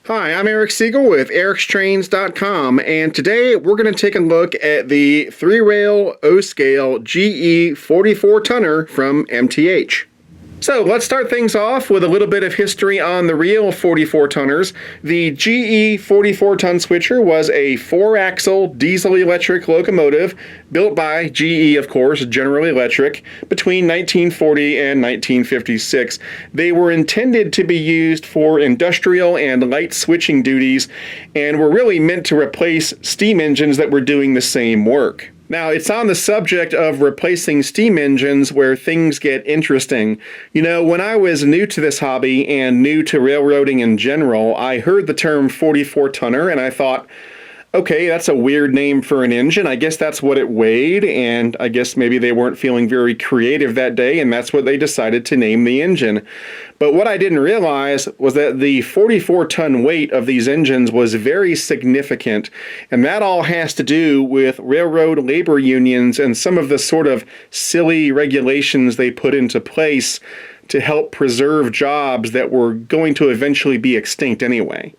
Hi, I'm Eric Siegel with ericstrains.com, and today we're going to take a look at the 3-rail O-scale GE 44-tonner from MTH. So let's start things off with a little bit of history on the real 44-tonners. The GE 44-ton switcher was a 4-axle diesel-electric locomotive built by GE, of course, General Electric, between 1940 and 1956. They were intended to be used for industrial and light switching duties and were really meant to replace steam engines that were doing the same work. Now, it's on the subject of replacing steam engines where things get interesting. You know, when I was new to this hobby and new to railroading in general, I heard the term 44-tonner and I thought, okay, that's a weird name for an engine. I guess that's what it weighed, and I guess maybe they weren't feeling very creative that day, and that's what they decided to name the engine. But what I didn't realize was that the 44-ton weight of these engines was very significant, and that all has to do with railroad labor unions and some of the sort of silly regulations they put into place to help preserve jobs that were going to eventually be extinct anyway.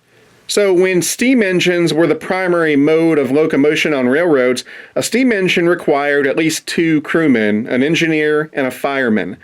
So when steam engines were the primary mode of locomotion on railroads, a steam engine required at least 2 crewmen, an engineer and a fireman.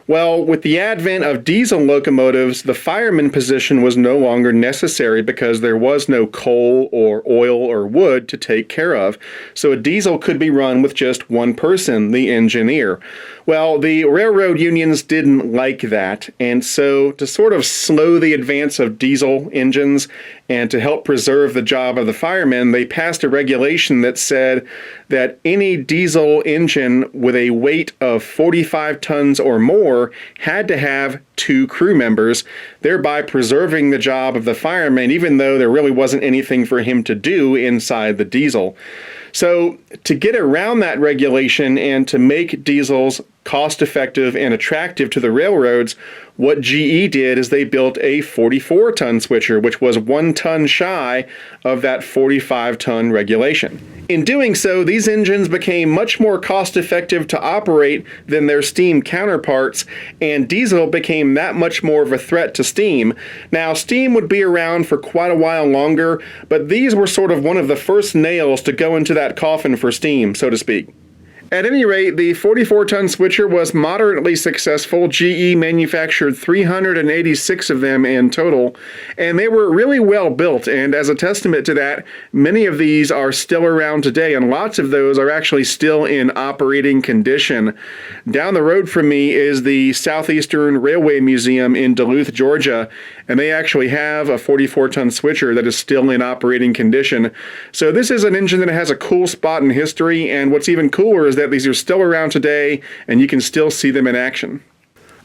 Well, with the advent of diesel locomotives, the fireman position was no longer necessary because there was no coal or oil or wood to take care of. So a diesel could be run with just one person, the engineer. Well, the railroad unions didn't like that, and so to sort of slow the advance of diesel engines and to help preserve the job of the firemen, they passed a regulation that said that any diesel engine with a weight of 45 tons or more had to have 2 crew members, thereby preserving the job of the fireman, even though there really wasn't anything for him to do inside the diesel. So to get around that regulation and to make diesels cost-effective and attractive to the railroads, what GE did is they built a 44-ton switcher, which was 1 ton shy of that 45-ton regulation. In doing so, these engines became much more cost-effective to operate than their steam counterparts, and diesel became that much more of a threat to steam. Now, steam would be around for quite a while longer, but these were sort of one of the first nails to go into that coffin for steam, so to speak. At any rate, the 44-ton switcher was moderately successful. GE manufactured 386 of them in total, and they were really well built, and as a testament to that, many of these are still around today, and lots of those are actually still in operating condition. Down the road from me is the Southeastern Railway Museum in Duluth, Georgia, and they actually have a 44-ton switcher that is still in operating condition. So this is an engine that has a cool spot in history, and what's even cooler is that these are still around today, and you can still see them in action.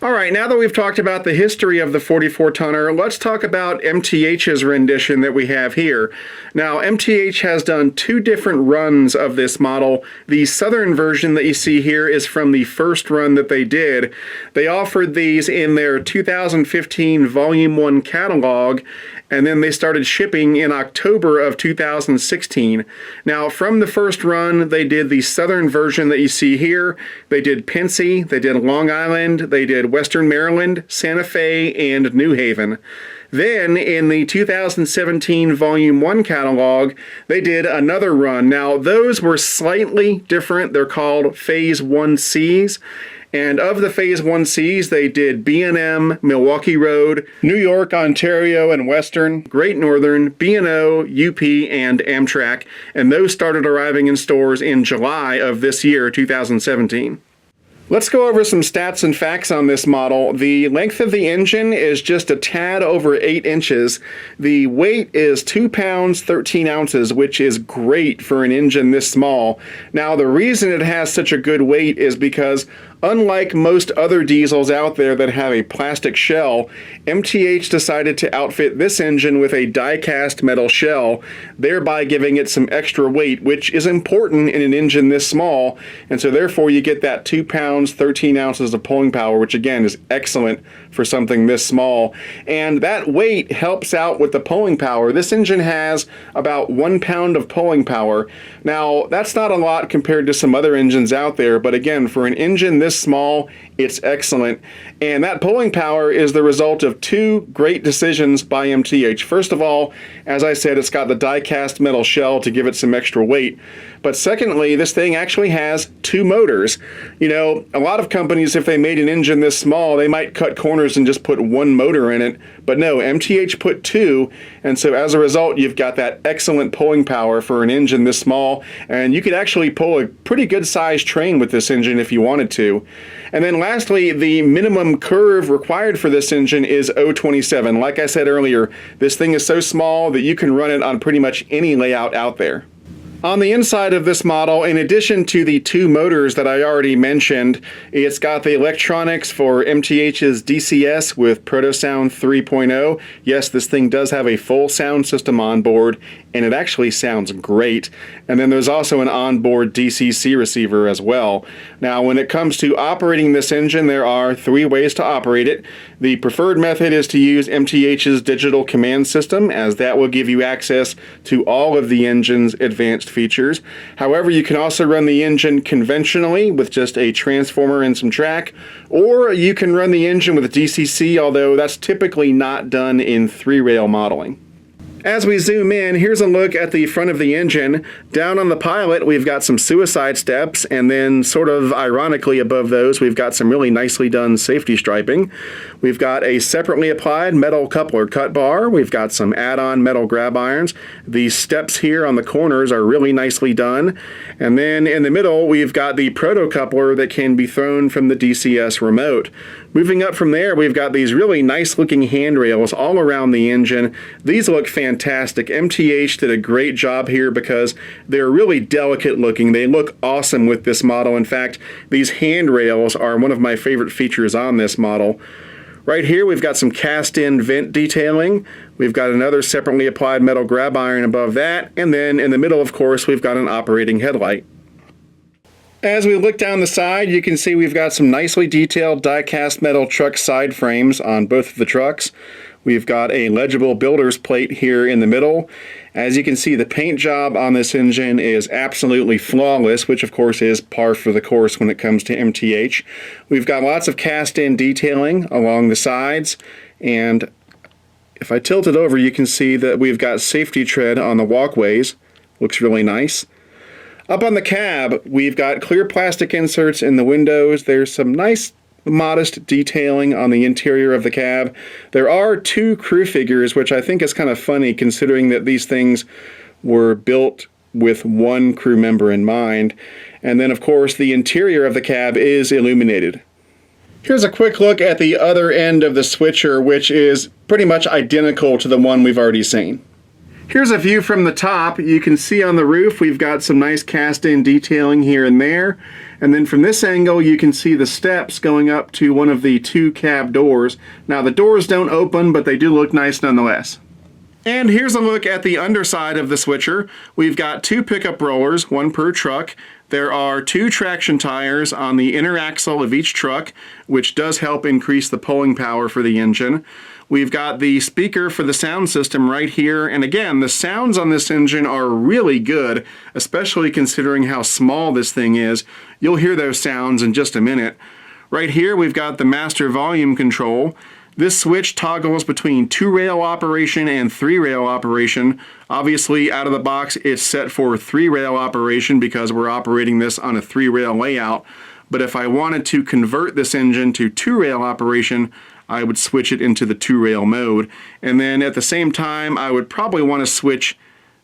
Alright, now that we've talked about the history of the 44-tonner, let's talk about MTH's rendition that we have here. Now, MTH has done 2 different runs of this model. The southern version that you see here is from the first run that they did. They offered these in their 2015 Volume 1 catalog, and then they started shipping in October of 2016. Now, from the first run, they did the southern version that you see here. They did Pennsy, they did Long Island, they did Western Maryland, Santa Fe, and New Haven. Then, in the 2017 Volume 1 catalog, they did another run. Now, those were slightly different. They're called Phase 1Cs. And of the Phase 1Cs, they did B&M, Milwaukee Road, New York, Ontario, and Western, Great Northern, B&O, UP, and Amtrak. And those started arriving in stores in July of this year, 2017. Let's go over some stats and facts on this model. The length of the engine is just a tad over 8 inches. The weight is 2 pounds 13 ounces, which is great for an engine this small. Now, the reason it has such a good weight is because unlike most other diesels out there that have a plastic shell, MTH decided to outfit this engine with a die-cast metal shell, thereby giving it some extra weight, which is important in an engine this small, and so therefore you get that 2 pound pounds, 13 ounces of pulling power, which again is excellent for something this small. And that weight helps out with the pulling power. This engine has about 1 pound of pulling power. Now, that's not a lot compared to some other engines out there, but again, for an engine this small, it's excellent. And that pulling power is the result of two great decisions by MTH. First of all, as I said, it's got the die-cast metal shell to give it some extra weight. But secondly, this thing actually has two motors. You know, a lot of companies, if they made an engine this small, they might cut corners and just put one motor in it. But no, MTH put two, and so as a result, you've got that excellent pulling power for an engine this small, and you could actually pull a pretty good sized train with this engine if you wanted to. And then lastly, the minimum curve required for this engine is 0.27. Like I said earlier, this thing is so small that you can run it on pretty much any layout out there. On the inside of this model, in addition to the two motors that I already mentioned, it's got the electronics for MTH's DCS with ProtoSound 3.0. Yes, this thing does have a full sound system on board, and it actually sounds great. And then there's also an onboard DCC receiver as well. Now, when it comes to operating this engine, there are three ways to operate it. The preferred method is to use MTH's digital command system, as that will give you access to all of the engine's advanced features. However, you can also run the engine conventionally with just a transformer and some track, or you can run the engine with DCC, although that's typically not done in three-rail modeling. As we zoom in, here's a look at the front of the engine. Down on the pilot, we've got some suicide steps, and then sort of ironically above those, we've got some really nicely done safety striping. We've got a separately applied metal coupler cut bar. We've got some add-on metal grab irons. These steps here on the corners are really nicely done. And then in the middle, we've got the proto coupler that can be thrown from the DCS remote. Moving up from there, we've got these really nice looking handrails all around the engine. These look fantastic. MTH did a great job here because they're really delicate looking. They look awesome with this model. In fact, these handrails are one of my favorite features on this model. Right here, we've got some cast-in vent detailing. We've got another separately applied metal grab iron above that. And then in the middle, of course, we've got an operating headlight. As we look down the side, you can see we've got some nicely detailed die-cast metal truck side frames on both of the trucks. We've got a legible builder's plate here in the middle. As you can see, the paint job on this engine is absolutely flawless, which of course is par for the course when it comes to MTH. We've got lots of cast-in detailing along the sides, and if I tilt it over, you can see that we've got safety tread on the walkways. Looks really nice. Up on the cab, we've got clear plastic inserts in the windows. There's some nice modest detailing on the interior of the cab. There are two crew figures, which I think is kind of funny considering that these things were built with one crew member in mind. And then of course the interior of the cab is illuminated. Here's a quick look at the other end of the switcher, which is pretty much identical to the one we've already seen. Here's a view from the top. You can see on the roof we've got some nice cast-in detailing here and there. And then from this angle you can see the steps going up to one of the two cab doors. Now the doors don't open, but they do look nice nonetheless. And here's a look at the underside of the switcher. We've got two pickup rollers, one per truck. There are two traction tires on the inner axle of each truck, which does help increase the pulling power for the engine. We've got the speaker for the sound system right here, and again, the sounds on this engine are really good, especially considering how small this thing is. You'll hear those sounds in just a minute. Right here, we've got the master volume control. This switch toggles between two-rail operation and three-rail operation. Obviously, out of the box, it's set for three-rail operation because we're operating this on a three-rail layout. But if I wanted to convert this engine to two-rail operation, I would switch it into the two-rail mode. And then at the same time, I would probably want to switch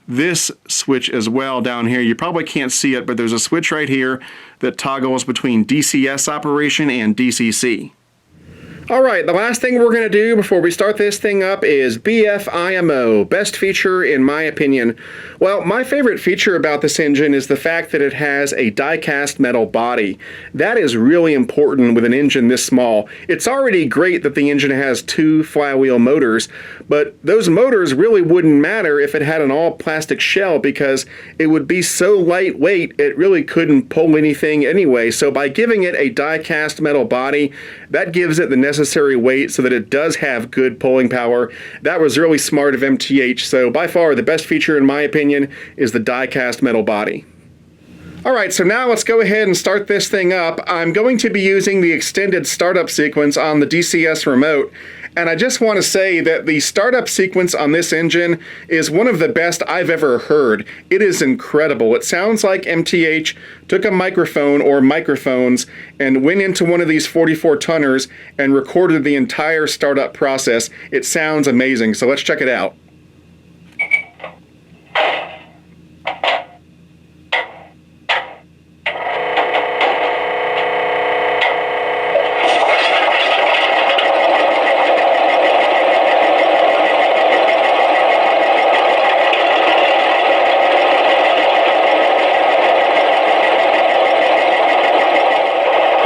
this switch as well down here. You probably can't see it, but there's a switch right here that toggles between DCS operation and DCC. Alright, the last thing we're going to do before we start this thing up is BF-IMO, best feature in my opinion. Well, my favorite feature about this engine is the fact that it has a die-cast metal body. That is really important with an engine this small. It's already great that the engine has 2 flywheel motors, but those motors really wouldn't matter if it had an all-plastic shell because it would be so lightweight it really couldn't pull anything anyway. So by giving it a die-cast metal body, that gives it the necessary weight so that it does have good pulling power. That was really smart of MTH, so by far the best feature in my opinion is the die-cast metal body. Alright, so now let's go ahead and start this thing up. I'm going to be using the extended startup sequence on the DCS remote, and I just want to say that the startup sequence on this engine is one of the best I've ever heard. It is incredible. It sounds like MTH took a microphone or microphones and went into one of these 44 tonners and recorded the entire startup process. It sounds amazing, so let's check it out.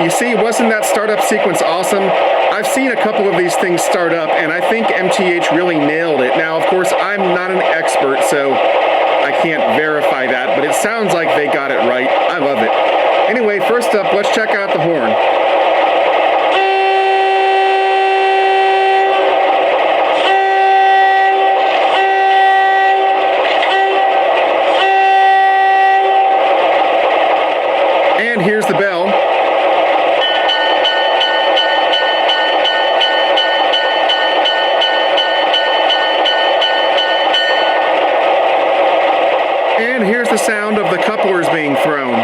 You see, wasn't that startup sequence awesome? I've seen a couple of these things start up, and I think MTH really nailed it. Now, of course, I'm not an expert, so I can't verify that, but it sounds like they got it right. I love it. Anyway, first up, let's check out the horn. And here's the bell. And here's the sound of the couplers being thrown.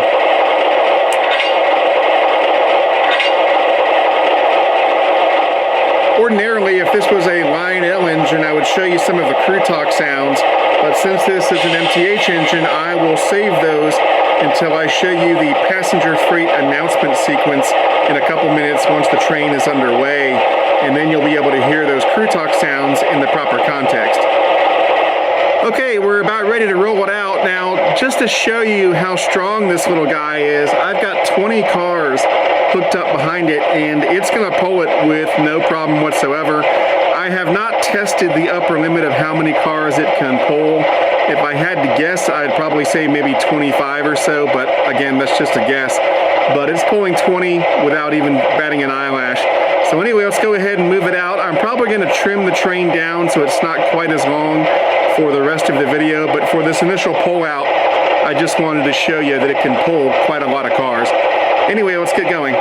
Ordinarily, if this was a Lionel engine, I would show you some of the crew talk sounds, but since this is an MTH engine, I will save those until I show you the passenger freight announcement sequence in a couple minutes once the train is underway, and then you'll be able to hear those crew talk sounds in the proper context. Okay, we're about ready to roll it out. Now, just to show you how strong this little guy is, I've got 20 cars hooked up behind it, and it's going to pull it with no problem whatsoever. I have not tested the upper limit of how many cars it can pull. If I had to guess, I'd probably say maybe 25 or so, but again, that's just a guess. But it's pulling 20 without even batting an eyelash. So anyway, let's go ahead and move it out. I'm probably going to trim the train down so it's not quite as long for the rest of the video, but for this initial pull out, I just wanted to show you that it can pull quite a lot of cars. Anyway, let's get going.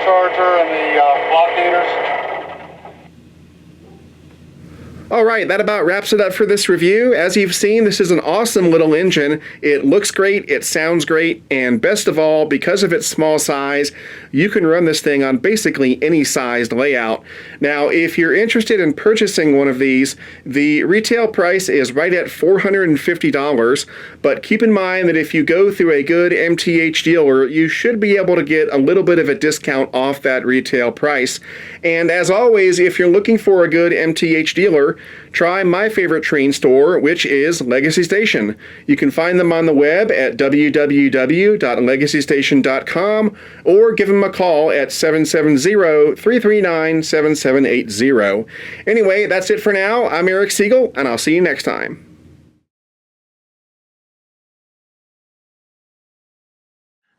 supercharger and the blockaders. Alright, that about wraps it up for this review. As you've seen, this is an awesome little engine. It looks great, it sounds great, and best of all, because of its small size, you can run this thing on basically any sized layout. Now, if you're interested in purchasing one of these, the retail price is right at $450, but keep in mind that if you go through a good MTH dealer, you should be able to get a little bit of a discount off that retail price. And as always, if you're looking for a good MTH dealer, try my favorite train store, which is Legacy Station. You can find them on the web at www.legacystation.com or give them a call at 770-339-7780. Anyway, that's it for now. I'm Eric Siegel, and I'll see you next time.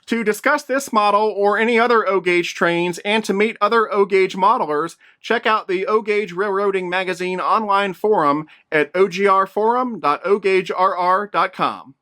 To discuss this model or any other O-Gauge trains and to meet other O-Gauge modelers, check out the O-Gauge Railroading Magazine online forum at ogrforum.ogaugerr.com.